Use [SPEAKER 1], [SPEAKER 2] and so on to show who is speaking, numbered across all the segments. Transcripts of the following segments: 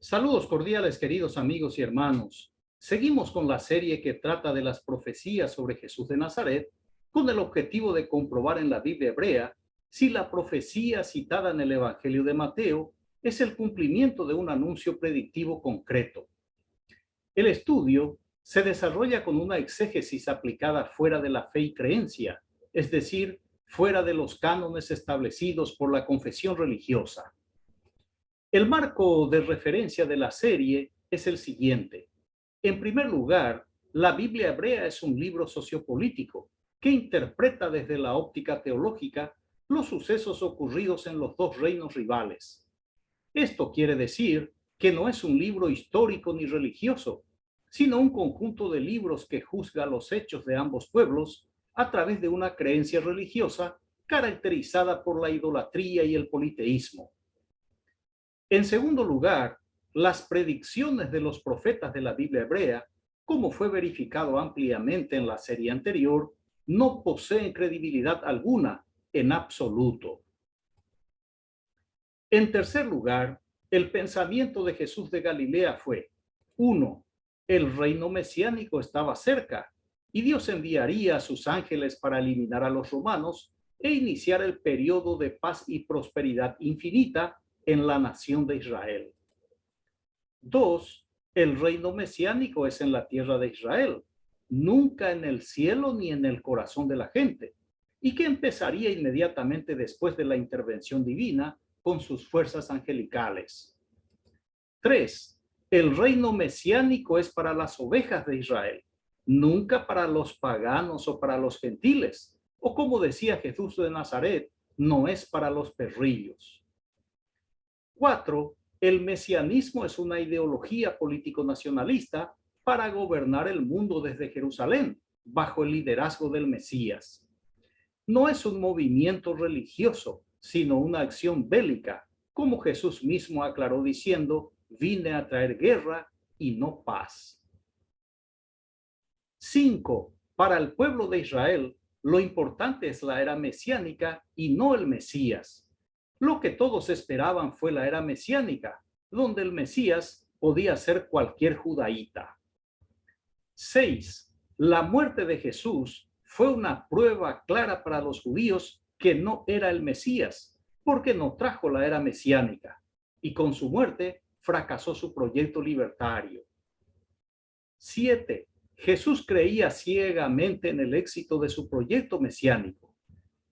[SPEAKER 1] Saludos cordiales, queridos amigos y hermanos. Seguimos con la serie que trata de las profecías sobre Jesús de Nazaret, con el objetivo de comprobar en la Biblia hebrea si la profecía citada en el Evangelio de Mateo es el cumplimiento de un anuncio predictivo concreto. El estudio se desarrolla con una exégesis aplicada fuera de la fe y creencia, es decir, fuera de los cánones establecidos por la confesión religiosa. El marco de referencia de la serie es el siguiente. En primer lugar, la Biblia hebrea es un libro sociopolítico que interpreta desde la óptica teológica los sucesos ocurridos en los dos reinos rivales. Esto quiere decir que no es un libro histórico ni religioso, sino un conjunto de libros que juzga los hechos de ambos pueblos a través de una creencia religiosa caracterizada por la idolatría y el politeísmo. En segundo lugar, las predicciones de los profetas de la Biblia hebrea, como fue verificado ampliamente en la serie anterior, no poseen credibilidad alguna en absoluto. En tercer lugar, el pensamiento de Jesús de Galilea fue: 1. El reino mesiánico estaba cerca y Dios enviaría a sus ángeles para eliminar a los romanos e iniciar el periodo de paz y prosperidad infinita en la nación de Israel. 2. El reino mesiánico es en la tierra de Israel, nunca en el cielo ni en el corazón de la gente, y que empezaría inmediatamente después de la intervención divina con sus fuerzas angelicales. 3. El reino mesiánico es para las ovejas de Israel, nunca para los paganos o para los gentiles, o como decía Jesús de Nazaret, no es para los perrillos. 4. El mesianismo es una ideología político-nacionalista para gobernar el mundo desde Jerusalén, bajo el liderazgo del Mesías. No es un movimiento religioso, sino una acción bélica, como Jesús mismo aclaró diciendo: vine a traer guerra y no paz. 5. Para el pueblo de Israel, lo importante es la era mesiánica y no el Mesías. Lo que todos esperaban fue la era mesiánica, donde el Mesías podía ser cualquier judaíta. 6. La muerte de Jesús fue una prueba clara para los judíos que no era el Mesías, porque no trajo la era mesiánica, y con su muerte fracasó su proyecto libertario. 7. Jesús creía ciegamente en el éxito de su proyecto mesiánico.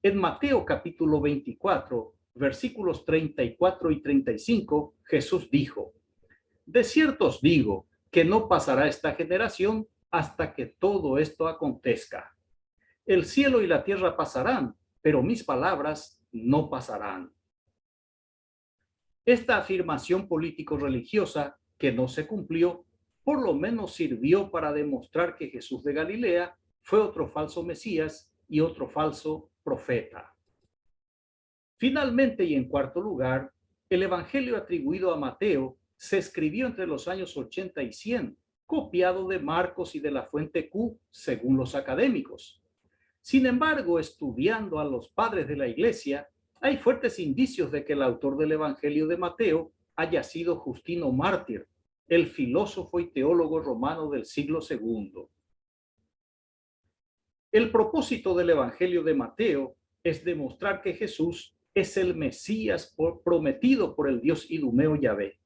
[SPEAKER 1] En Mateo capítulo 24, versículos 34 y 35, Jesús dijo: de cierto os digo que no pasará esta generación hasta que todo esto acontezca. El cielo y la tierra pasarán, pero mis palabras no pasarán. Esta afirmación político-religiosa, que no se cumplió, por lo menos sirvió para demostrar que Jesús de Galilea fue otro falso Mesías y otro falso profeta. Finalmente, y en cuarto lugar, el evangelio atribuido a Mateo se escribió entre los años 80 y 100, copiado de Marcos y de la fuente Q, según los académicos. Sin embargo, estudiando a los padres de la Iglesia, hay fuertes indicios de que el autor del evangelio de Mateo haya sido Justino Mártir, el filósofo y teólogo romano del siglo II. El propósito del evangelio de Mateo es demostrar que Jesús es el Mesías prometido por el Dios idumeo Yahvé.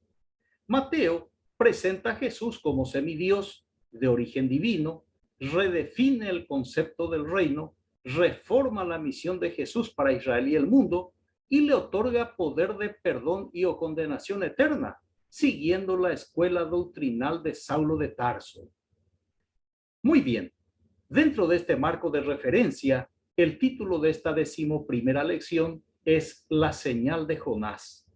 [SPEAKER 1] Mateo presenta a Jesús como semidios de origen divino, redefine el concepto del reino, reforma la misión de Jesús para Israel y el mundo y le otorga poder de perdón y o condenación eterna, siguiendo la escuela doctrinal de Saulo de Tarso. Muy bien, dentro de este marco de referencia, el título de esta 11ª lección es La señal de Jonás.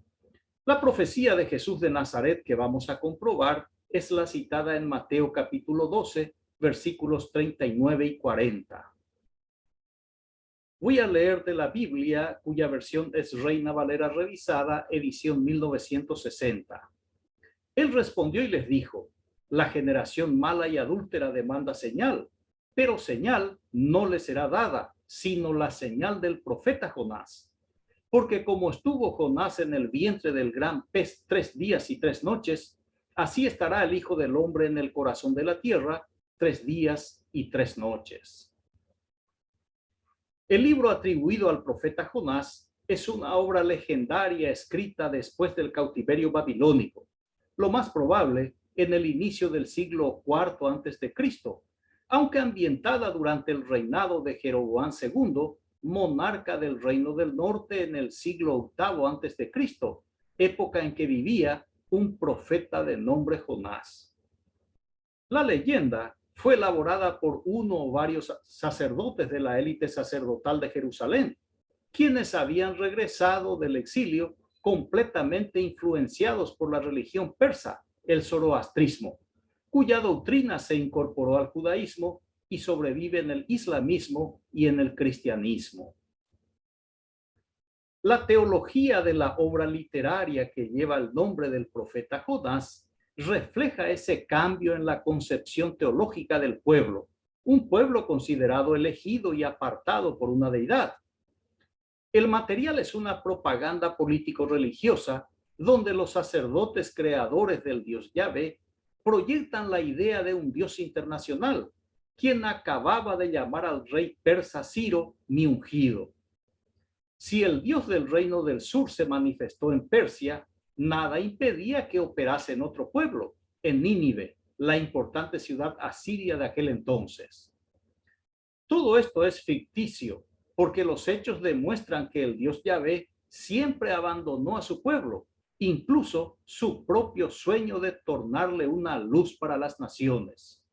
[SPEAKER 1] La profecía de Jesús de Nazaret que vamos a comprobar es la citada en Mateo capítulo 12, versículos 39 y 40. Voy a leer de la Biblia, cuya versión es Reina Valera revisada, edición 1960. Él respondió y les dijo: la generación mala y adúltera demanda señal, pero señal no le será dada, sino la señal del profeta Jonás. Porque como estuvo Jonás en el vientre del gran pez 3 días y 3 noches, Así estará el Hijo del Hombre en el corazón de la tierra 3 días y 3 noches. El libro atribuido al profeta Jonás es una obra legendaria escrita después del cautiverio babilónico, lo más probable en el inicio del siglo IV antes de Cristo, aunque ambientada durante el reinado de Jeroboam II, monarca del Reino del Norte en el siglo VIII antes de Cristo, época en que vivía un profeta de nombre Jonás. La leyenda fue elaborada por uno o varios sacerdotes de la élite sacerdotal de Jerusalén, quienes habían regresado del exilio completamente influenciados por la religión persa, el zoroastrismo, cuya doctrina se incorporó al judaísmo y sobrevive en el islamismo y en el cristianismo. La teología de la obra literaria que lleva el nombre del profeta Jonás refleja ese cambio en la concepción teológica del pueblo, un pueblo considerado elegido y apartado por una deidad. El material es una propaganda político-religiosa donde los sacerdotes creadores del Dios Yahvé proyectan la idea de un Dios internacional, quien acababa de llamar al rey persa Ciro mi ungido. Si el Dios del reino del sur se manifestó en Persia, nada impedía que operase en otro pueblo, en Nínive, la importante ciudad asiria de aquel entonces. Todo esto es ficticio, porque los hechos demuestran que el Dios Yahvé siempre abandonó a su pueblo, incluso su propio sueño de tornarle una luz para las naciones.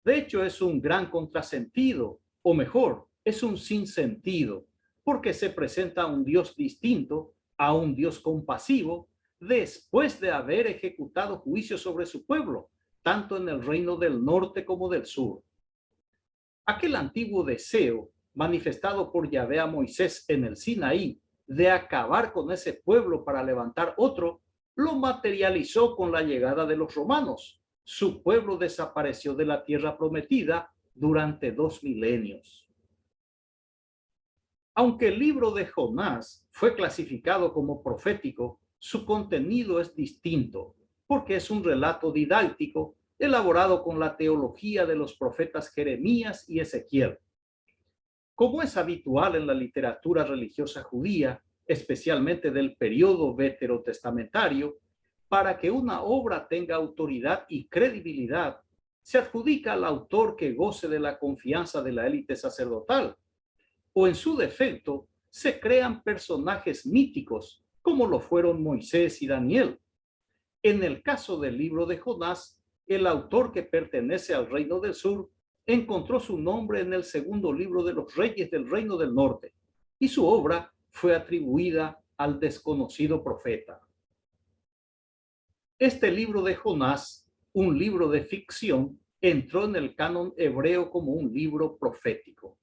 [SPEAKER 1] De hecho, es un gran contrasentido, o mejor, es un sinsentido, porque se presenta a un Dios distinto, a un Dios compasivo, después de haber ejecutado juicio sobre su pueblo, tanto en el reino del norte como del sur. Aquel antiguo deseo manifestado por Yahvé a Moisés en el Sinaí de acabar con ese pueblo para levantar otro, lo materializó con la llegada de los romanos. Su pueblo desapareció de la tierra prometida durante 2 milenios. Aunque el libro de Jonás fue clasificado como profético, su contenido es distinto, porque es un relato didáctico elaborado con la teología de los profetas Jeremías y Ezequiel. Como es habitual en la literatura religiosa judía, especialmente del periodo veterotestamentario, para que una obra tenga autoridad y credibilidad, se adjudica al autor que goce de la confianza de la élite sacerdotal, o en su defecto, se crean personajes míticos, como lo fueron Moisés y Daniel. En el caso del libro de Jonás, el autor, que pertenece al reino del sur, encontró su nombre en el segundo libro de los reyes del reino del norte, y su obra fue atribuida al desconocido profeta. Este libro de Jonás, un libro de ficción, entró en el canon hebreo como un libro profético.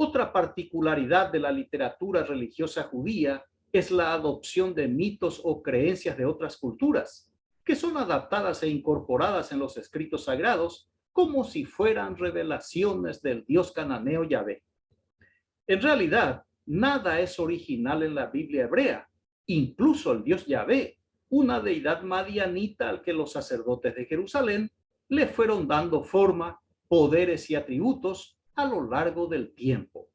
[SPEAKER 1] Otra particularidad de la literatura religiosa judía es la adopción de mitos o creencias de otras culturas, que son adaptadas e incorporadas en los escritos sagrados como si fueran revelaciones del dios cananeo Yahvé. En realidad, nada es original en la Biblia hebrea, incluso el dios Yahvé, una deidad madianita al que los sacerdotes de Jerusalén le fueron dando forma, poderes y atributos a lo largo del tiempo.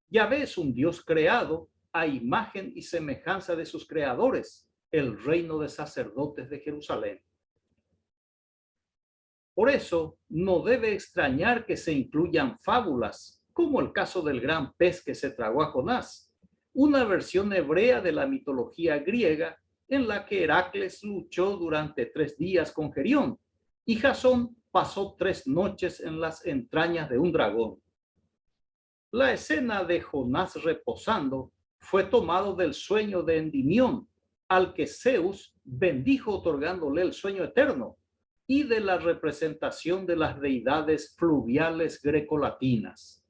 [SPEAKER 1] Yahvé es un Dios creado a imagen y semejanza de sus creadores, el reino de sacerdotes de Jerusalén. Por eso, no debe extrañar que se incluyan fábulas, como el caso del gran pez que se tragó a Jonás, una versión hebrea de la mitología griega en la que Heracles luchó durante 3 días con Gerión y Jasón pasó 3 noches en las entrañas de un dragón. La escena de Jonás reposando fue tomado del sueño de Endimión, al que Zeus bendijo otorgándole el sueño eterno, y de la representación de las deidades fluviales grecolatinas.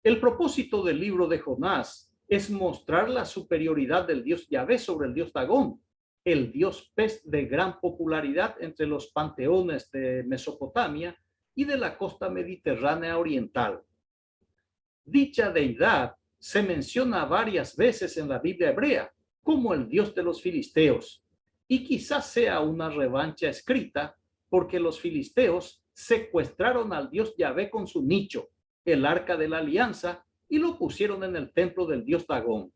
[SPEAKER 1] El propósito del libro de Jonás es mostrar la superioridad del dios Yahvé sobre el dios Dagón, el dios pez de gran popularidad entre los panteones de Mesopotamia y de la costa mediterránea oriental. Dicha deidad se menciona varias veces en la Biblia hebrea como el dios de los filisteos, y quizás sea una revancha escrita porque los filisteos secuestraron al dios Yahvé con su nicho, el arca de la alianza, y lo pusieron en el templo del dios Dagón.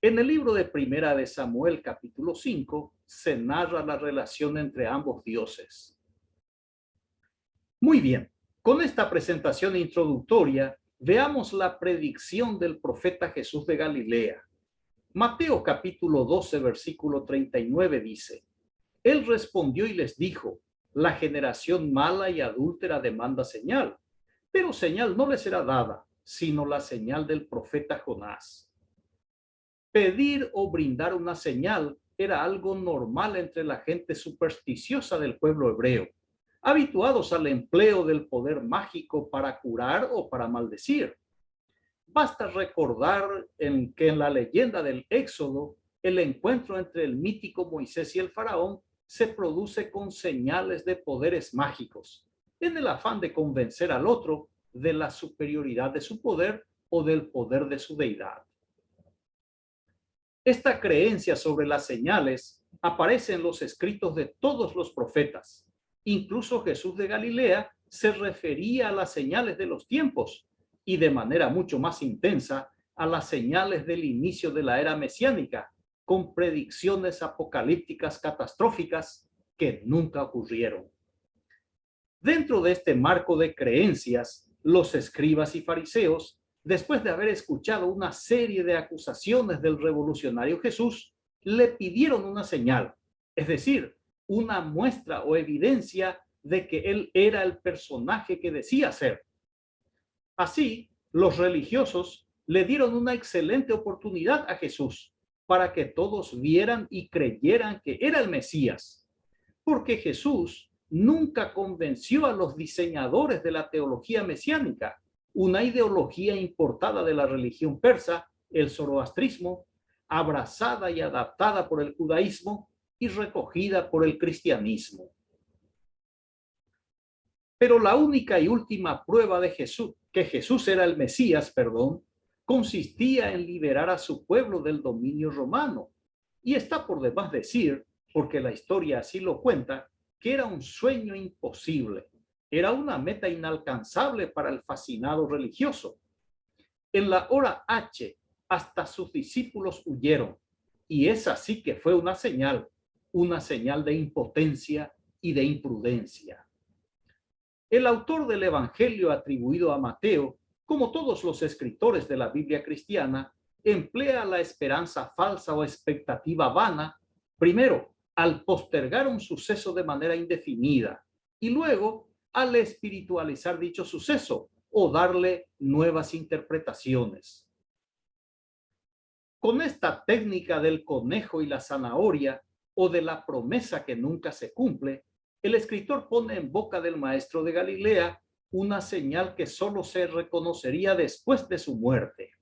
[SPEAKER 1] En el libro de Primera de Samuel, capítulo 5, se narra la relación entre ambos dioses. Muy bien, con esta presentación introductoria, veamos la predicción del profeta Jesús de Galilea. Mateo capítulo 12, versículo 39 dice: Él respondió y les dijo: la generación mala y adúltera demanda señal, pero señal no le será dada, sino la señal del profeta Jonás. Pedir o brindar una señal era algo normal entre la gente supersticiosa del pueblo hebreo, habituados al empleo del poder mágico para curar o para maldecir. Basta recordar que en la leyenda del Éxodo, el encuentro entre el mítico Moisés y el faraón se produce con señales de poderes mágicos, en el afán de convencer al otro de la superioridad de su poder o del poder de su deidad. Esta creencia sobre las señales aparece en los escritos de todos los profetas. Incluso Jesús de Galilea se refería a las señales de los tiempos y de manera mucho más intensa a las señales del inicio de la era mesiánica, con predicciones apocalípticas catastróficas que nunca ocurrieron. Dentro de este marco de creencias, los escribas y fariseos, después de haber escuchado una serie de acusaciones del revolucionario Jesús, le pidieron una señal, es decir, una muestra o evidencia de que él era el personaje que decía ser. Así, los religiosos le dieron una excelente oportunidad a Jesús para que todos vieran y creyeran que era el Mesías, porque Jesús nunca convenció a los diseñadores de la teología mesiánica, una ideología importada de la religión persa, el zoroastrismo, abrazada y adaptada por el judaísmo y recogida por el cristianismo. Pero la única y última prueba de que Jesús era el Mesías, consistía en liberar a su pueblo del dominio romano. Y está por demás decir, porque la historia así lo cuenta, que era un sueño imposible, era una meta inalcanzable para el fascinado religioso. En la hora H, hasta sus discípulos huyeron, y esa sí que fue una señal de impotencia y de imprudencia. El autor del Evangelio atribuido a Mateo, como todos los escritores de la Biblia cristiana, emplea la esperanza falsa o expectativa vana, primero al postergar un suceso de manera indefinida y luego al espiritualizar dicho suceso o darle nuevas interpretaciones. Con esta técnica del conejo y la zanahoria o de la promesa que nunca se cumple, el escritor pone en boca del maestro de Galilea una señal que solo se reconocería después de su muerte.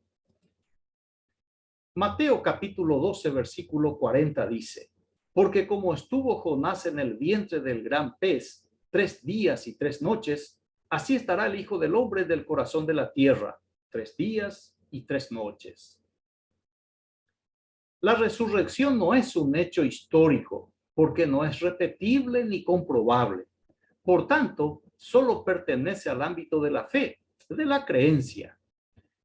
[SPEAKER 1] Mateo capítulo 12, versículo 40 dice: porque como estuvo Jonás en el vientre del gran pez 3 días y 3 noches, así estará el Hijo del Hombre del corazón de la tierra 3 días y 3 noches. La resurrección no es un hecho histórico, porque no es repetible ni comprobable. Por tanto, solo pertenece al ámbito de la fe, de la creencia.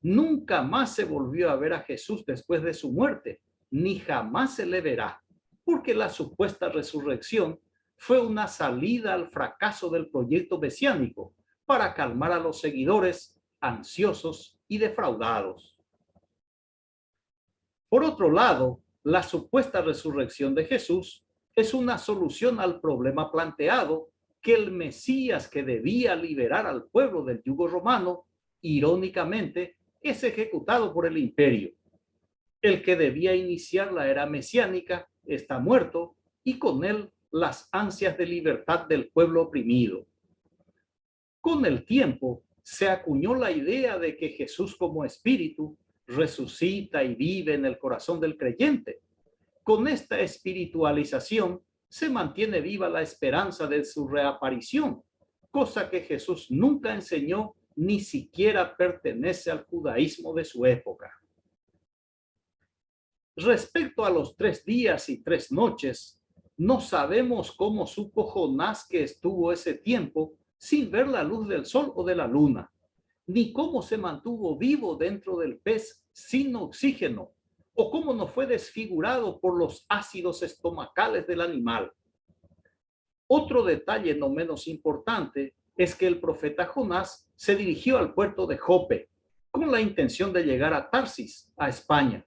[SPEAKER 1] Nunca más se volvió a ver a Jesús después de su muerte, ni jamás se le verá, porque la supuesta resurrección fue una salida al fracaso del proyecto mesiánico para calmar a los seguidores ansiosos y defraudados. Por otro lado, la supuesta resurrección de Jesús es una solución al problema planteado que el Mesías que debía liberar al pueblo del yugo romano, irónicamente, es ejecutado por el imperio. El que debía iniciar la era mesiánica está muerto y con él las ansias de libertad del pueblo oprimido. Con el tiempo se acuñó la idea de que Jesús como espíritu resucita y vive en el corazón del creyente. Con esta espiritualización se mantiene viva la esperanza de su reaparición, cosa que Jesús nunca enseñó ni siquiera pertenece al judaísmo de su época. Respecto a los 3 días y 3 noches, no sabemos cómo supo Jonás que estuvo ese tiempo sin ver la luz del sol o de la luna, ni cómo se mantuvo vivo dentro del pez sin oxígeno, o cómo no fue desfigurado por los ácidos estomacales del animal. Otro detalle no menos importante es que el profeta Jonás se dirigió al puerto de Jope con la intención de llegar a Tarsis, a España.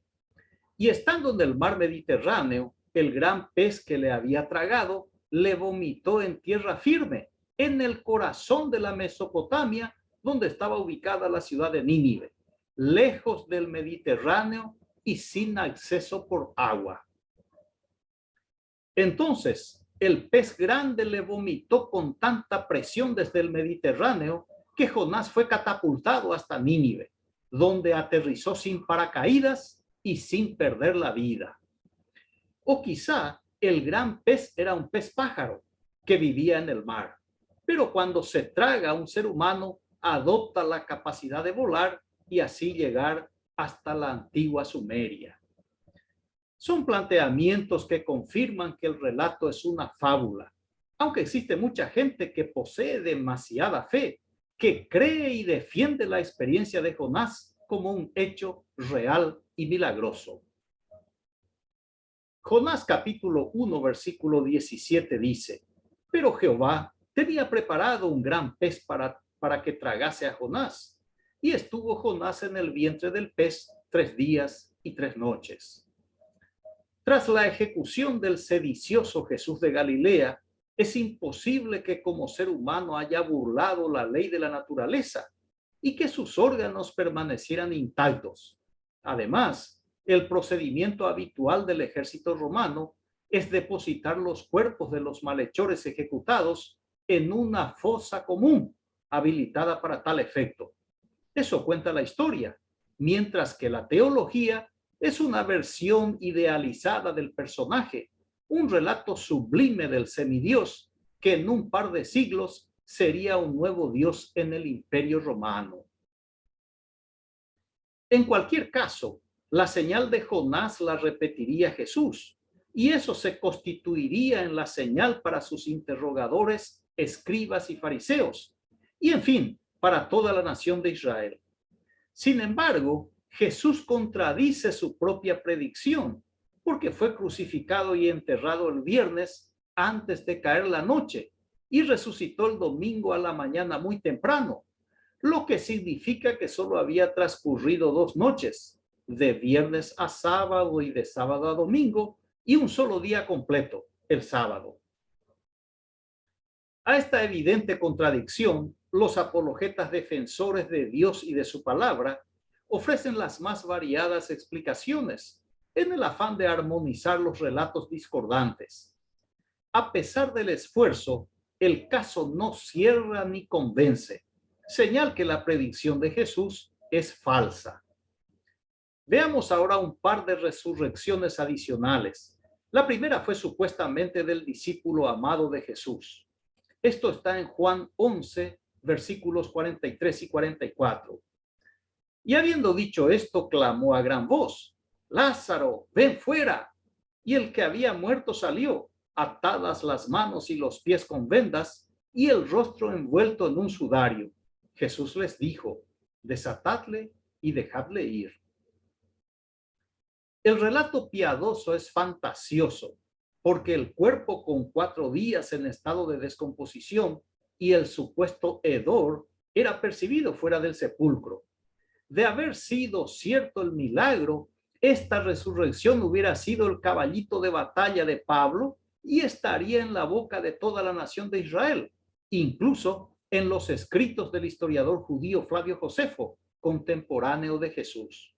[SPEAKER 1] Y estando en el mar Mediterráneo, el gran pez que le había tragado le vomitó en tierra firme, en el corazón de la Mesopotamia, donde estaba ubicada la ciudad de Nínive, lejos del Mediterráneo y sin acceso por agua. Entonces, el pez grande le vomitó con tanta presión desde el Mediterráneo que Jonás fue catapultado hasta Nínive, donde aterrizó sin paracaídas y sin perder la vida. O quizá el gran pez era un pez pájaro que vivía en el mar, pero cuando se traga a un ser humano adopta la capacidad de volar y así llegar hasta la antigua Sumeria. Son planteamientos que confirman que el relato es una fábula, aunque existe mucha gente que posee demasiada fe, que cree y defiende la experiencia de Jonás como un hecho real y milagroso. Jonás capítulo 1 versículo 17 dice: pero Jehová tenía preparado un gran pez para que tragase a Jonás, y estuvo Jonás en el vientre del pez 3 días y 3 noches. Tras la ejecución del sedicioso Jesús de Galilea, es imposible que como ser humano haya burlado la ley de la naturaleza y que sus órganos permanecieran intactos. Además, el procedimiento habitual del ejército romano es depositar los cuerpos de los malhechores ejecutados en una fosa común, habilitada para tal efecto. Eso cuenta la historia, mientras que la teología es una versión idealizada del personaje, un relato sublime del semidios que en un par de siglos sería un nuevo dios en el Imperio Romano. En cualquier caso, la señal de Jonás la repetiría Jesús, y eso se constituiría en la señal para sus interrogadores, escribas y fariseos, y en fin, para toda la nación de Israel. Sin embargo, Jesús contradice su propia predicción, porque fue crucificado y enterrado el viernes antes de caer la noche y resucitó el domingo a la mañana muy temprano, lo que significa que solo había transcurrido 2 noches, de viernes a sábado y de sábado a domingo, y un solo día completo, el sábado. A esta evidente contradicción, los apologetas defensores de Dios y de su palabra ofrecen las más variadas explicaciones en el afán de armonizar los relatos discordantes. A pesar del esfuerzo, el caso no cierra ni convence, señal que la predicción de Jesús es falsa. Veamos ahora un par de resurrecciones adicionales. La primera fue supuestamente del discípulo amado de Jesús. Esto está en Juan 11, versículos 43 y 44. Y habiendo dicho esto, clamó a gran voz: Lázaro, ven fuera. Y el que había muerto salió, atadas las manos y los pies con vendas, y el rostro envuelto en un sudario. Jesús les dijo: desatadle y dejadle ir. El relato piadoso es fantasioso, porque el cuerpo con 4 días en estado de descomposición y el supuesto hedor era percibido fuera del sepulcro. De haber sido cierto el milagro, esta resurrección hubiera sido el caballito de batalla de Pablo y estaría en la boca de toda la nación de Israel, incluso en los escritos del historiador judío Flavio Josefo, contemporáneo de Jesús.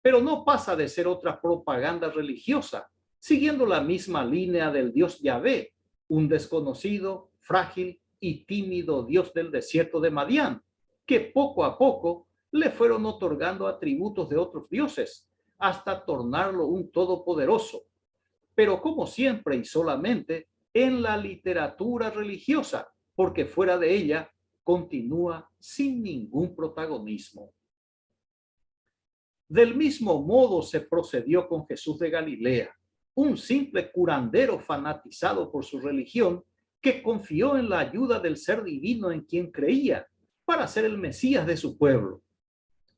[SPEAKER 1] Pero no pasa de ser otra propaganda religiosa, siguiendo la misma línea del dios Yahvé, un desconocido, frágil y tímido dios del desierto de Madián, que poco a poco le fueron otorgando atributos de otros dioses, hasta tornarlo un todopoderoso, pero como siempre y solamente en la literatura religiosa, porque fuera de ella continúa sin ningún protagonismo. Del mismo modo se procedió con Jesús de Galilea, un simple curandero fanatizado por su religión que confió en la ayuda del ser divino en quien creía para ser el Mesías de su pueblo.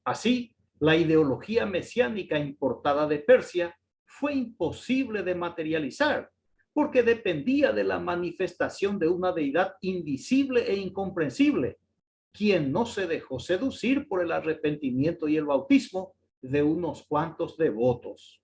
[SPEAKER 1] Así, la ideología mesiánica importada de Persia fue imposible de materializar porque dependía de la manifestación de una deidad invisible e incomprensible, quien no se dejó seducir por el arrepentimiento y el bautismo de unos cuantos devotos.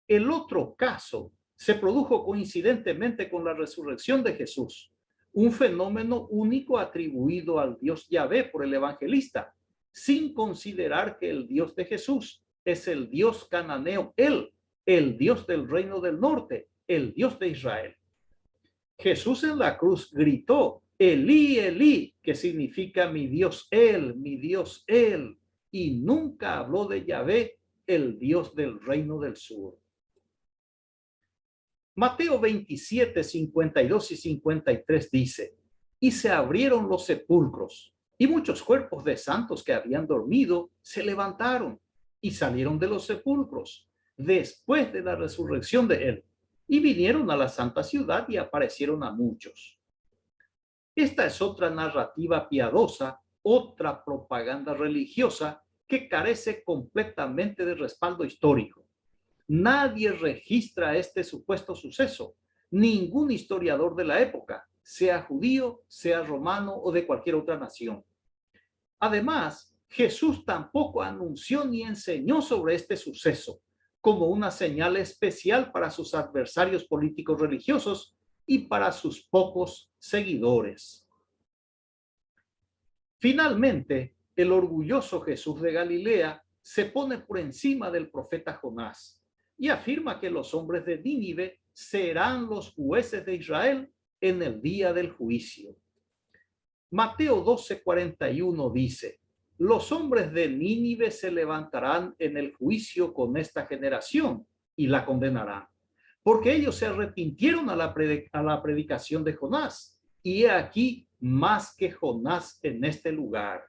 [SPEAKER 1] El otro caso se produjo coincidentemente con la resurrección de Jesús, un fenómeno único atribuido al Dios Yahvé por el evangelista, sin considerar que el Dios de Jesús es el Dios cananeo, el Dios del reino del norte, el Dios de Israel. Jesús en la cruz gritó, Elí, Elí, que significa mi Dios, él, y nunca habló de Yahvé, el Dios del reino del sur. Mateo 27, 52 y 53 dice, y se abrieron los sepulcros, y muchos cuerpos de santos que habían dormido se levantaron y salieron de los sepulcros después de la resurrección de él, y vinieron a la santa ciudad y aparecieron a muchos. Esta es otra narrativa piadosa, otra propaganda religiosa que carece completamente de respaldo histórico. Nadie registra este supuesto suceso, ningún historiador de la época, sea judío, sea romano o de cualquier otra nación. Además, Jesús tampoco anunció ni enseñó sobre este suceso como una señal especial para sus adversarios políticos religiosos y para sus pocos seguidores. Finalmente, el orgulloso Jesús de Galilea se pone por encima del profeta Jonás y afirma que los hombres de Nínive serán los jueces de Israel en el día del juicio. Mateo 12:41 dice, los hombres de Nínive se levantarán en el juicio con esta generación y la condenarán, porque ellos se arrepintieron a la predicación de Jonás, y he aquí más que Jonás en este lugar.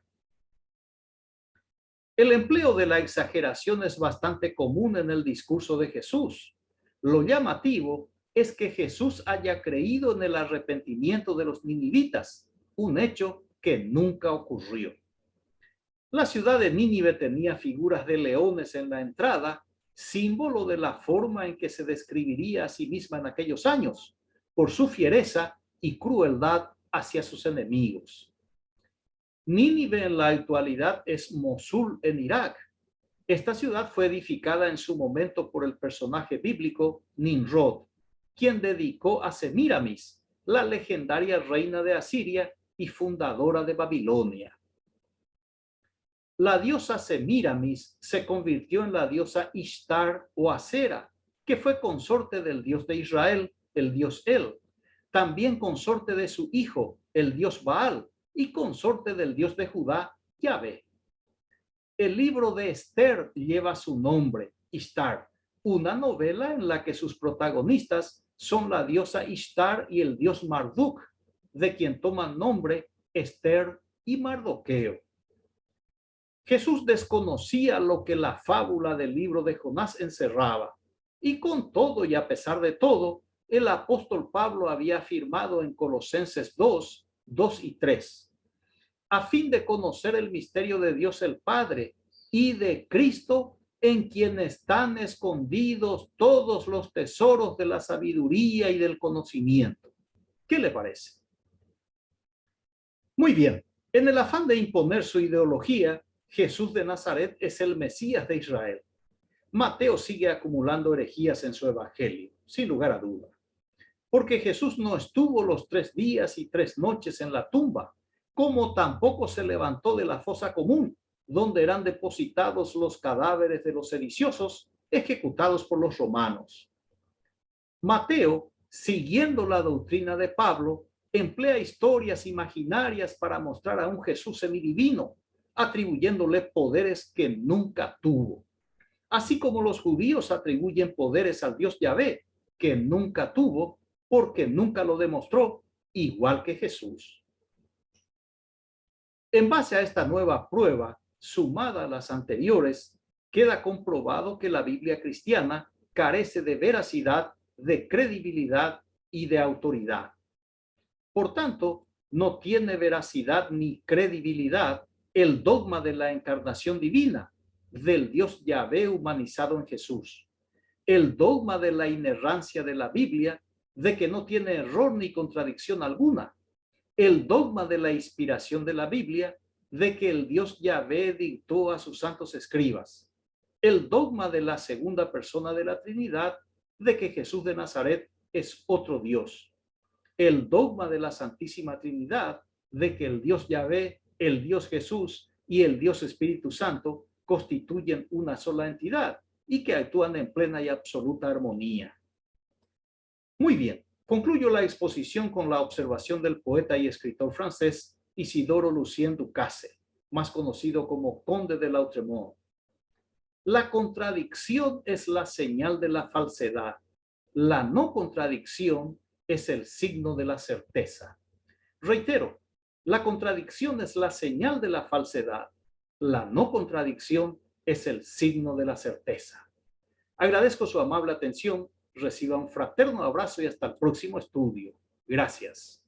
[SPEAKER 1] El empleo de la exageración es bastante común en el discurso de Jesús. Lo llamativo es que Jesús haya creído en el arrepentimiento de los ninivitas, un hecho que nunca ocurrió. La ciudad de Nínive tenía figuras de leones en la entrada, símbolo de la forma en que se describiría a sí misma en aquellos años, por su fiereza y crueldad hacia sus enemigos. Nínive en la actualidad es Mosul en Irak. Esta ciudad fue edificada en su momento por el personaje bíblico Nimrod, quien dedicó a Semíramis, la legendaria reina de Asiria y fundadora de Babilonia. La diosa Semíramis se convirtió en la diosa Ishtar o Asera, que fue consorte del dios de Israel, el dios El, también consorte de su hijo, el dios Baal, y consorte del dios de Judá, Yahvé. El libro de Esther lleva su nombre, Ishtar, una novela en la que sus protagonistas son la diosa Ishtar y el dios Marduk, de quien toman nombre Esther y Mardoqueo. Jesús desconocía lo que la fábula del libro de Jonás encerraba, y con todo y a pesar de todo, el apóstol Pablo había afirmado en Colosenses 2, 2 y 3, a fin de conocer el misterio de Dios el Padre y de Cristo, en quien están escondidos todos los tesoros de la sabiduría y del conocimiento. ¿Qué le parece? Muy bien, en el afán de imponer su ideología, Jesús de Nazaret es el Mesías de Israel. Mateo sigue acumulando herejías en su evangelio, sin lugar a duda, porque Jesús no estuvo los 3 días y 3 noches en la tumba, como tampoco se levantó de la fosa común, donde eran depositados los cadáveres de los sediciosos ejecutados por los romanos. Mateo, siguiendo la doctrina de Pablo, emplea historias imaginarias para mostrar a un Jesús semidivino, atribuyéndole poderes que nunca tuvo. Así como los judíos atribuyen poderes al Dios Yahvé, que nunca tuvo, porque nunca lo demostró, igual que Jesús. En base a esta nueva prueba, sumada a las anteriores, queda comprobado que la Biblia cristiana carece de veracidad, de credibilidad y de autoridad. Por tanto, no tiene veracidad ni credibilidad el dogma de la encarnación divina, del Dios Yahvé humanizado en Jesús. El dogma de la inerrancia de la Biblia, de que no tiene error ni contradicción alguna. El dogma de la inspiración de la Biblia, de que el Dios Yahvé dictó a sus santos escribas. El dogma de la segunda persona de la Trinidad, de que Jesús de Nazaret es otro Dios. El dogma de la Santísima Trinidad, de que el Dios Yahvé, el Dios Jesús y el Dios Espíritu Santo constituyen una sola entidad y que actúan en plena y absoluta armonía. Muy bien, concluyo la exposición con la observación del poeta y escritor francés Isidore Lucien Ducasse, más conocido como Conde de Lautréamont. La contradicción es la señal de la falsedad. La no contradicción es el signo de la certeza. Reitero, la contradicción es la señal de la falsedad. La no contradicción es el signo de la certeza. Agradezco su amable atención. Reciba un fraterno abrazo y hasta el próximo estudio. Gracias.